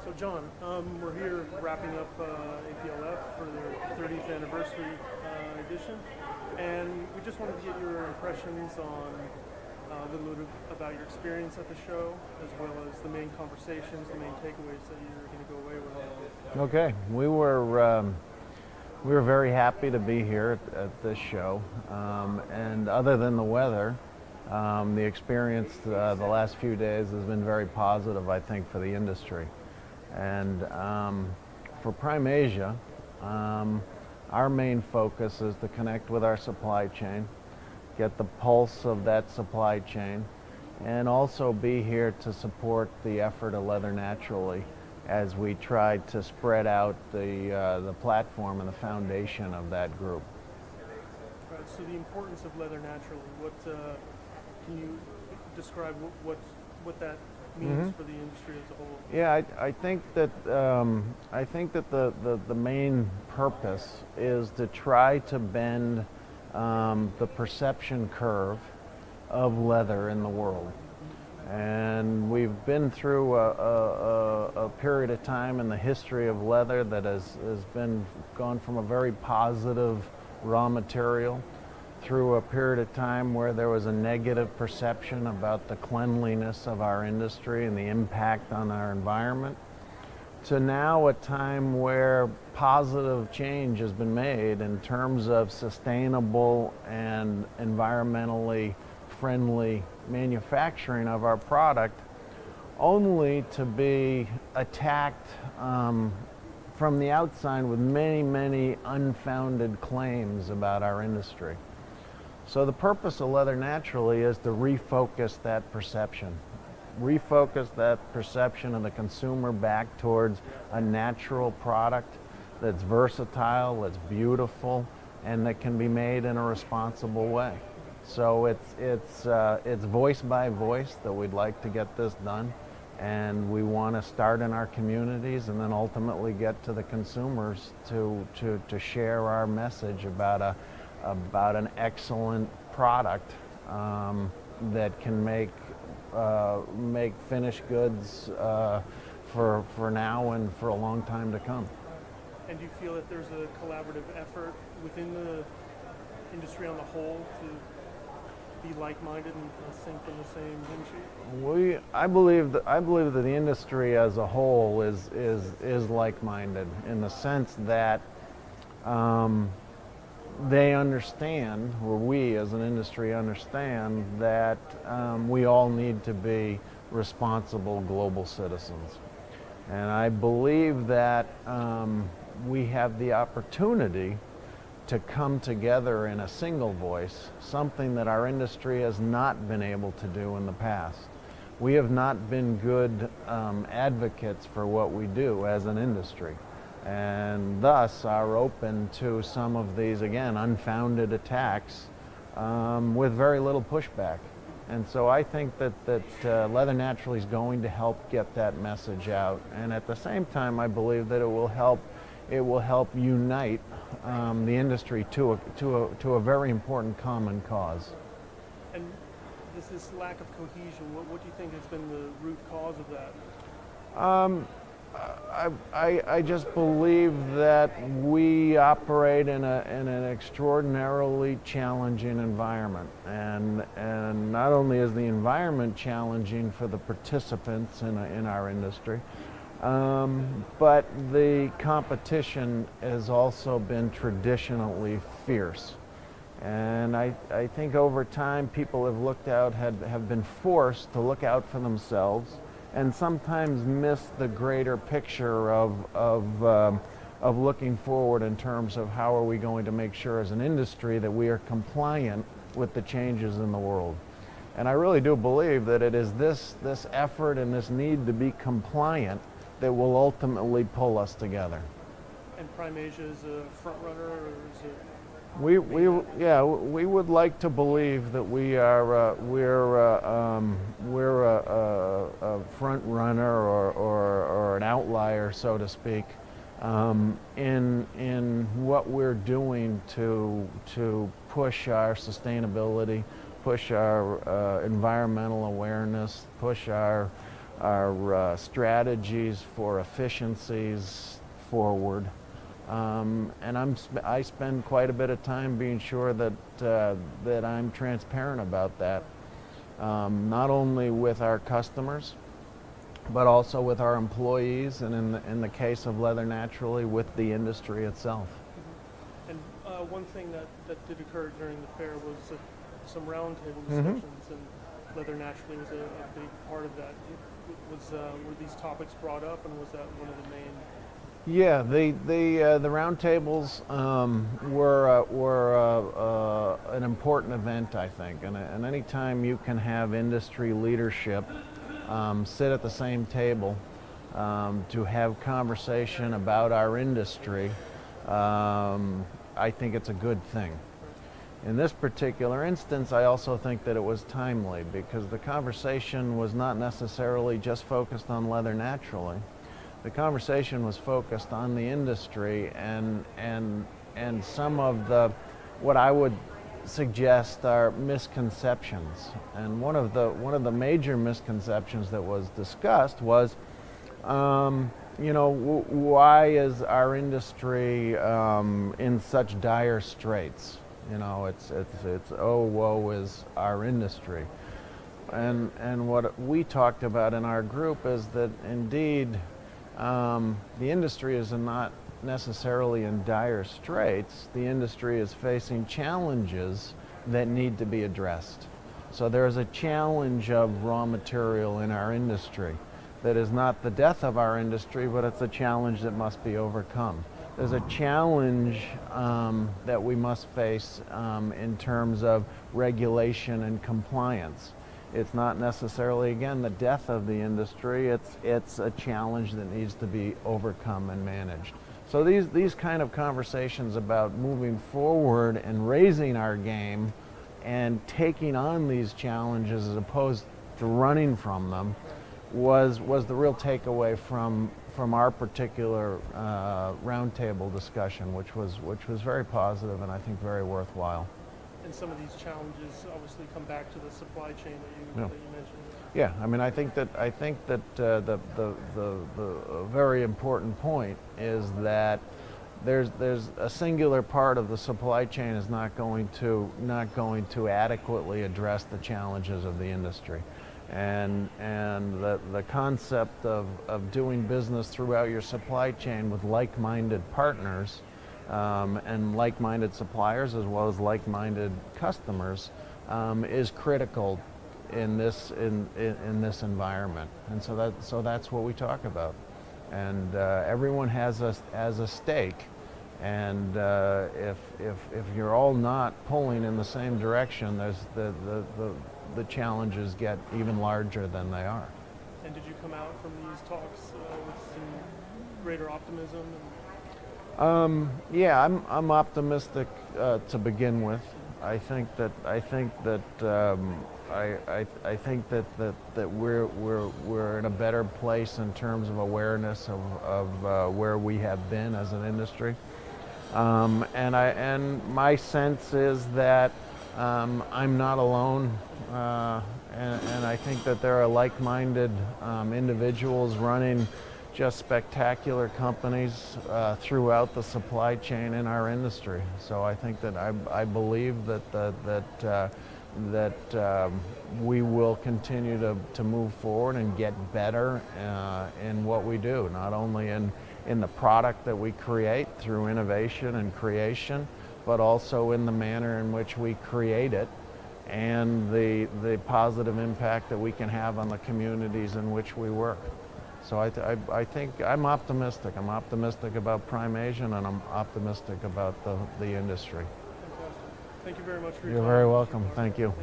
So John, we're here wrapping up APLF for their 30th anniversary edition, and we just wanted to get your impressions on a little bit about your experience at the show, as well as the main conversations, the main takeaways that you're going to go away with. Okay, we were very happy to be here at this show, and other than the weather, the experience the last few days has been very positive, I think, for the industry. And for PrimeAsia, our main focus is to connect with our supply chain, get the pulse of that supply chain, and also be here to support the effort of Leather Naturally as we try to spread out the platform and the foundation of that group. Right, so the importance of Leather Naturally, can you describe what that means for the industry as a whole? Yeah, I think that the main purpose is to try to bend the perception curve of leather in the world. And we've been through a period of time in the history of leather that has gone from a very positive raw material through a period of time where there was a negative perception about the cleanliness of our industry and the impact on our environment, to now a time where positive change has been made in terms of sustainable and environmentally friendly manufacturing of our product, only to be attacked from the outside with many unfounded claims about our industry. So the purpose of Leather Naturally is to refocus that perception of the consumer back towards a natural product that's versatile, that's beautiful, and that can be made in a responsible way. So it's voice by voice that we'd like to get this done, and we want to start in our communities and then ultimately get to the consumers to share our message about an excellent product that can make finished goods for now and for a long time to come. And do you feel that there's a collaborative effort within the industry on the whole to be like-minded and think from the same hymn sheet? I believe that the industry as a whole is like-minded in the sense that they understand, or we as an industry understand, that we all need to be responsible global citizens. And I believe that we have the opportunity to come together in a single voice, something that our industry has not been able to do in the past. We have not been good advocates for what we do as an industry, and thus are open to some of these, again, unfounded attacks with very little pushback. And so I think that Leather Naturally is going to help get that message out, and at the same time I believe that it will help unite the industry to a very important common cause. And this lack of cohesion, what do you think has been the root cause of that? I just believe that we operate in an extraordinarily challenging environment, and not only is the environment challenging for the participants in our industry, but the competition has also been traditionally fierce. And I think over time people have been forced to look out for themselves and sometimes miss the greater picture of looking forward in terms of how are we going to make sure as an industry that we are compliant with the changes in the world. And I really do believe that it is this effort and this need to be compliant that will ultimately pull us together. And PrimeAsia is a front runner, or is it? We would like to believe that we're a front runner or an outlier, so to speak, in what we're doing to push our sustainability, push our environmental awareness, push our strategies for efficiencies forward. And I spend quite a bit of time being sure that that I'm transparent about that, not only with our customers, but also with our employees, and in the case of Leather Naturally, with the industry itself. Mm-hmm. And one thing that did occur during the fair was some roundtable discussions, and Leather Naturally was a big part of that. Were these topics brought up, and was that one of the main? Yeah, the roundtables were an important event, I think, and any time you can have industry leadership sit at the same table to have conversation about our industry, I think it's a good thing. In this particular instance, I also think that it was timely, because the conversation was not necessarily just focused on Leather Naturally. The conversation was focused on the industry and some of what I would suggest are misconceptions. And one of the major misconceptions that was discussed was, why is our industry in such dire straits? It's oh, woe is our industry. And what we talked about in our group is that indeed the industry is not necessarily in dire straits. The industry is facing challenges that need to be addressed. So there's a challenge of raw material in our industry that is not the death of our industry, but it's a challenge that must be overcome. There's a challenge that we must face in terms of regulation and compliance. It's not necessarily, again, the death of the industry. It's a challenge that needs to be overcome and managed. So these kind of conversations about moving forward and raising our game and taking on these challenges as opposed to running from them was the real takeaway from our particular roundtable discussion, which was very positive and I think very worthwhile. And some of these challenges obviously come back to the supply chain that you mentioned. Yeah, I mean, I think that the very important point is that there's a singular part of the supply chain is not going to adequately address the challenges of the industry, and the concept of doing business throughout your supply chain with like-minded partners. And like-minded suppliers as well as like-minded customers is critical in this environment, and so that's what we talk about. And everyone has a stake, and if you're all not pulling in the same direction, there's the challenges get even larger than they are. And did you come out from these talks with some greater optimism? Yeah, I'm optimistic to begin with. I think that we're in a better place in terms of awareness of where we have been as an industry, and my sense is that I'm not alone, and I think that there are like-minded individuals running just spectacular companies throughout the supply chain in our industry. So I think that I believe that we will continue to move forward and get better in what we do, not only in the product that we create through innovation and creation, but also in the manner in which we create it and the positive impact that we can have on the communities in which we work. So I think I'm optimistic. I'm optimistic about PrimeAsia, and I'm optimistic about the industry. Fantastic. Thank you very much for your time. You're very welcome. Thank you.